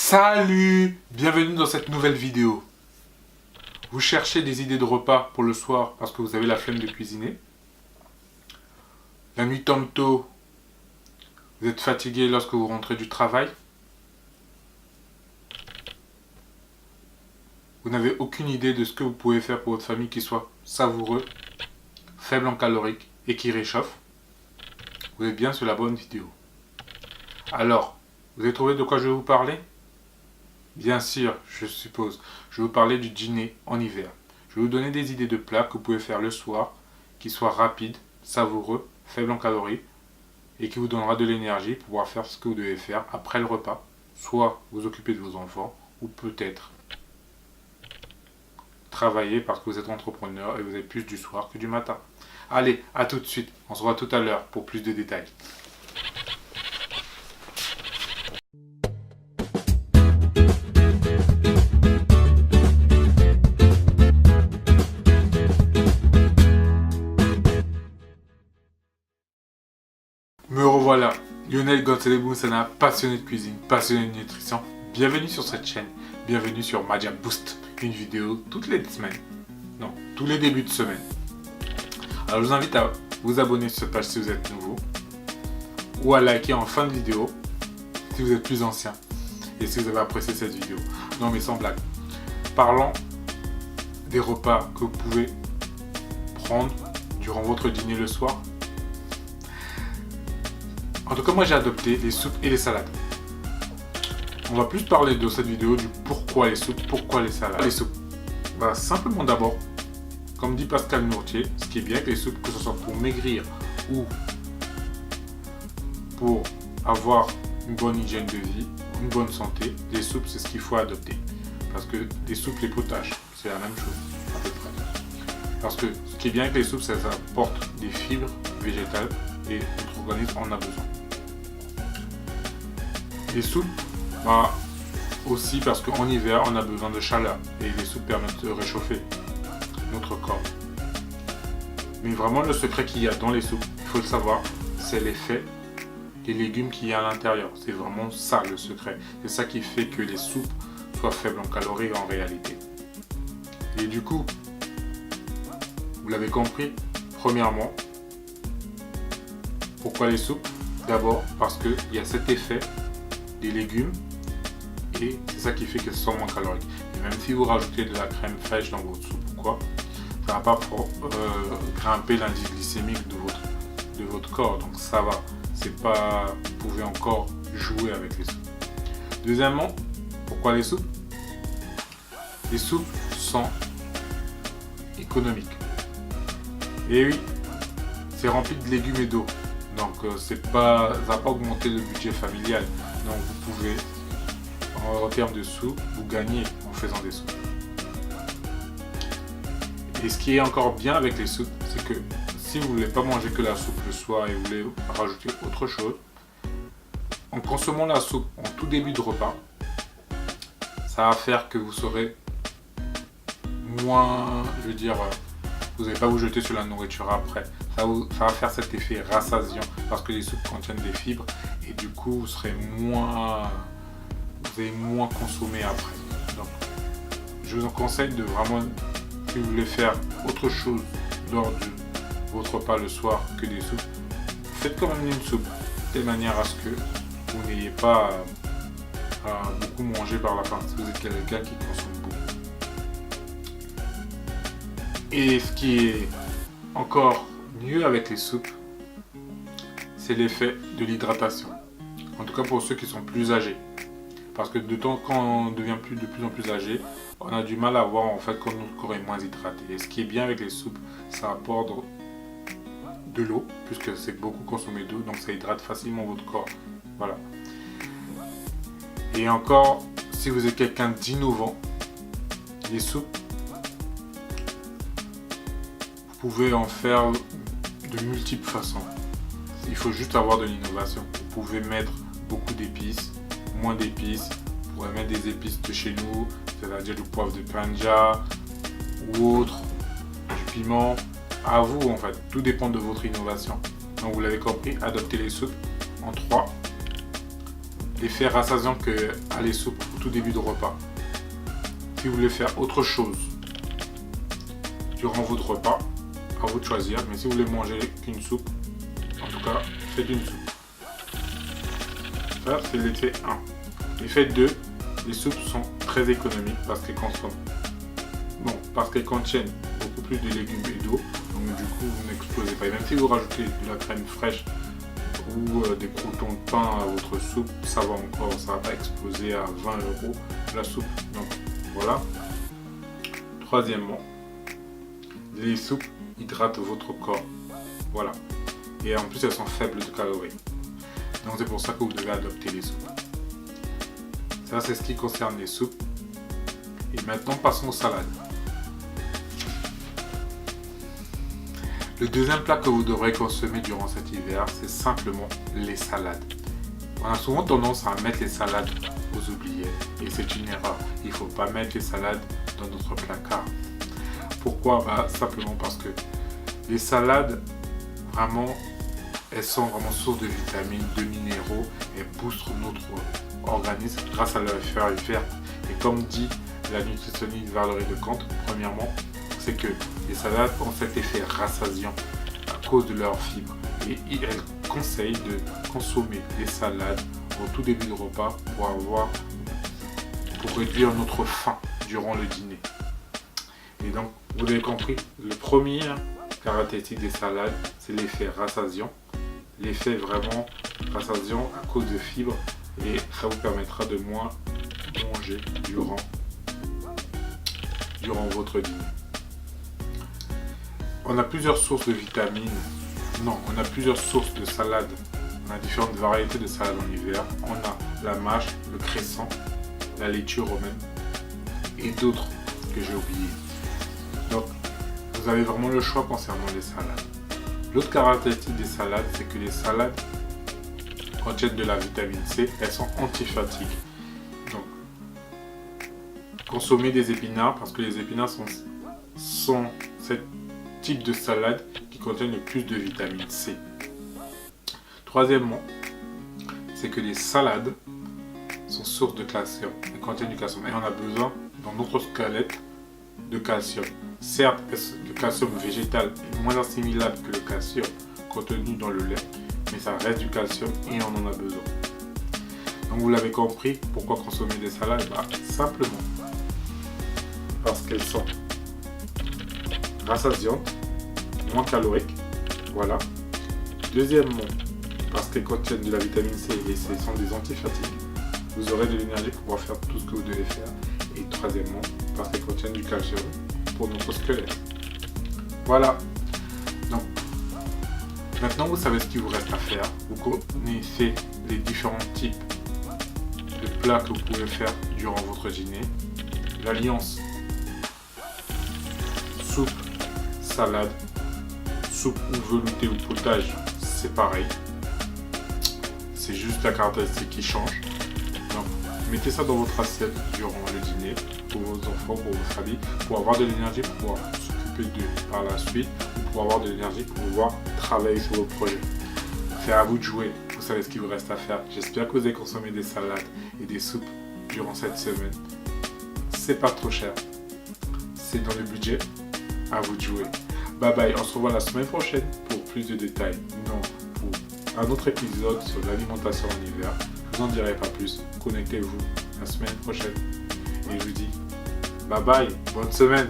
Salut! Bienvenue dans cette nouvelle vidéo. Vous cherchez des idées de repas pour le soir parce que vous avez la flemme de cuisiner. La nuit tombe tôt. Vous êtes fatigué lorsque vous rentrez du travail. Vous n'avez aucune idée de ce que vous pouvez faire pour votre famille qui soit savoureux, faible en calories et qui réchauffe. Vous êtes bien sur la bonne vidéo. Alors, vous avez trouvé de quoi je vais vous parler? Bien sûr, je suppose. Je vais vous parler du dîner en hiver. Je vais vous donner des idées de plats que vous pouvez faire le soir, qui soient rapides, savoureux, faibles en calories, et qui vous donnera de l'énergie pour pouvoir faire ce que vous devez faire après le repas. Soit vous occuper de vos enfants, ou peut-être travailler parce que vous êtes entrepreneur et vous avez plus du soir que du matin. Allez, à tout de suite. On se voit tout à l'heure pour plus de détails. Me revoilà, Lionel Gonzalez-Boussana, passionné de cuisine, passionné de nutrition. Bienvenue sur cette chaîne, bienvenue sur Madia Boost, une vidéo toutes les semaines, non, tous les débuts de semaine. Alors je vous invite à vous abonner sur cette page si vous êtes nouveau, ou à liker en fin de vidéo si vous êtes plus ancien, et si vous avez apprécié cette vidéo. Non mais sans blague, parlons des repas que vous pouvez prendre durant votre dîner le soir. En tout cas, moi j'ai adopté les soupes et les salades. On va plus parler de cette vidéo du pourquoi les soupes, pourquoi les salades. Les soupes. Bah, simplement d'abord, comme dit Pascal Nourtier, ce qui est bien avec les soupes, que ce soit pour maigrir ou pour avoir une bonne hygiène de vie, une bonne santé, les soupes c'est ce qu'il faut adopter. Parce que les soupes, les potages, c'est la même chose à peu près. Parce que ce qui est bien avec les soupes, c'est que ça apporte des fibres végétales et notre organisme en a besoin. Les soupes, bah, aussi parce qu'en hiver, on a besoin de chaleur et les soupes permettent de réchauffer notre corps. Mais vraiment, le secret qu'il y a dans les soupes, il faut le savoir, c'est l'effet des légumes qu'il y a à l'intérieur. C'est vraiment ça le secret. C'est ça qui fait que les soupes soient faibles en calories en réalité. Et du coup, vous l'avez compris, premièrement, pourquoi les soupes? D'abord parce qu'il y a cet effet des légumes et c'est ça qui fait qu'elles sont moins caloriques. Et même si vous rajoutez de la crème fraîche dans votre soupe ou quoi, ça ne va pas grimper l'indice glycémique de votre corps, donc ça va. C'est pas, vous pouvez encore jouer avec les soupes. Deuxièmement, pourquoi les soupes? Les soupes sont économiques. Et oui, c'est rempli de légumes et d'eau. Donc ça va pas augmenter le budget familial. Donc vous pouvez, en termes de soupe, vous gagner en faisant des soupes. Et ce qui est encore bien avec les soupes, c'est que si vous ne voulez pas manger que la soupe le soir et vous voulez rajouter autre chose, en consommant la soupe en tout début de repas, ça va faire que vous serez moins, je veux dire, vous n'allez pas vous jeter sur la nourriture après. Ça va faire cet effet rassasiant parce que les soupes contiennent des fibres et du coup vous allez moins consommer après. Donc je vous en conseille de vraiment, si vous voulez faire autre chose lors de votre repas le soir que des soupes, faites quand même une soupe de telle manière à ce que vous n'ayez pas à beaucoup manger par la fin si vous êtes quelqu'un qui consomme beaucoup. Et ce qui est encore mieux avec les soupes, c'est l'effet de l'hydratation. En tout cas pour ceux qui sont plus âgés. Parce que quand on devient de plus en plus âgé, on a du mal à voir en fait quand notre corps est moins hydraté. Et ce qui est bien avec les soupes, ça apporte de l'eau, puisque c'est beaucoup consommé d'eau, donc ça hydrate facilement votre corps. Voilà. Et encore, si vous êtes quelqu'un d'innovant, les soupes, vous pouvez en faire de multiples façons. Il faut juste avoir de l'innovation. Vous pouvez mettre beaucoup d'épices, moins d'épices. Vous pouvez mettre des épices de chez nous, c'est-à-dire du poivre de Panja ou autre, du piment. À vous en fait, tout dépend de votre innovation. Donc vous l'avez compris, adoptez les soupes en 3. l'effet rassasiant que a les soupes au tout début de repas. Si vous voulez faire autre chose durant votre repas, à vous de choisir, mais si vous voulez manger qu'une soupe, en tout cas, faites une soupe. Ça, c'est l'effet 1. L'effet 2, les soupes sont très économiques parce qu'elles contiennent beaucoup plus de légumes et d'eau, donc du coup vous n'explosez pas. Et même si vous rajoutez de la crème fraîche ou des croûtons de pain à votre soupe, ça va encore, ça va pas exploser à 20 € la soupe. Donc voilà. Troisièmement, les soupes hydratent votre corps. Voilà. Et en plus elles sont faibles de calories. Donc c'est pour ça que vous devez adopter les soupes. Ça c'est ce qui concerne les soupes. Et maintenant passons aux salades. Le deuxième plat que vous devrez consommer durant cet hiver, c'est simplement les salades. On a souvent tendance à mettre les salades aux oubliettes et c'est une erreur. Il ne faut pas mettre les salades dans notre placard. Pourquoi? Simplement parce que les salades, vraiment, elles sont vraiment source de vitamines, de minéraux et boostent notre organisme grâce à leur feuilles vertes. Et comme dit la nutritionniste Valérie Lecomte, premièrement, c'est que les salades ont cet effet rassasiant à cause de leurs fibres. Et elle conseille de consommer les salades au tout début de repas pour réduire notre faim durant le dîner. Et donc, vous avez compris, le premier caractéristique des salades, c'est l'effet rassasiant. L'effet vraiment rassasiant à cause de fibres et ça vous permettra de moins manger durant votre dîner. On a plusieurs sources de vitamines. Non, on a plusieurs sources de salades. On a différentes variétés de salades en hiver. On a la mâche, le cresson, la laitue romaine et d'autres que j'ai oubliées. Donc, vous avez vraiment le choix concernant les salades. L'autre caractéristique des salades, c'est que les salades contiennent de la vitamine C. Elles sont antifatigue. Donc, consommez des épinards parce que les épinards sont cette type de salade qui contient le plus de vitamine C. Troisièmement, c'est que les salades sont source de calcium. Elles contiennent du calcium et on a besoin dans notre squelette de calcium. Certes, le calcium végétal est moins assimilable que le calcium contenu dans le lait, mais ça reste du calcium et on en a besoin. Donc vous l'avez compris, pourquoi consommer des salades? Simplement parce qu'elles sont rassasiantes, moins caloriques, voilà. Deuxièmement, parce qu'elles contiennent de la vitamine C et ce sont des antifatigues, vous aurez de l'énergie pour pouvoir faire tout ce que vous devez faire. Et troisièmement, parce qu'elles contiennent du calcium pour notre squelette. Voilà. Donc, maintenant vous savez ce qu'il vous reste à faire. Vous connaissez les différents types de plats que vous pouvez faire durant votre dîner. L'alliance soupe, salade, soupe ou velouté ou potage, c'est pareil. C'est juste la caractéristique qui change. Donc, mettez ça dans votre assiette durant le dîner, pour vos enfants, pour vos familles, pour avoir de l'énergie pour pouvoir s'occuper d'eux par la suite, ou pour avoir de l'énergie pour pouvoir travailler sur vos projets. C'est à vous de jouer, vous savez ce qu'il vous reste à faire. J'espère que vous avez consommé des salades et des soupes durant cette semaine. C'est pas trop cher, c'est dans le budget, à vous de jouer. Bye bye, on se revoit la semaine prochaine pour plus de détails. Non, pour un autre épisode sur l'alimentation en hiver. Je vous en dirai pas plus. Connectez-vous la semaine prochaine. Et je vous dis bye bye, bonne semaine.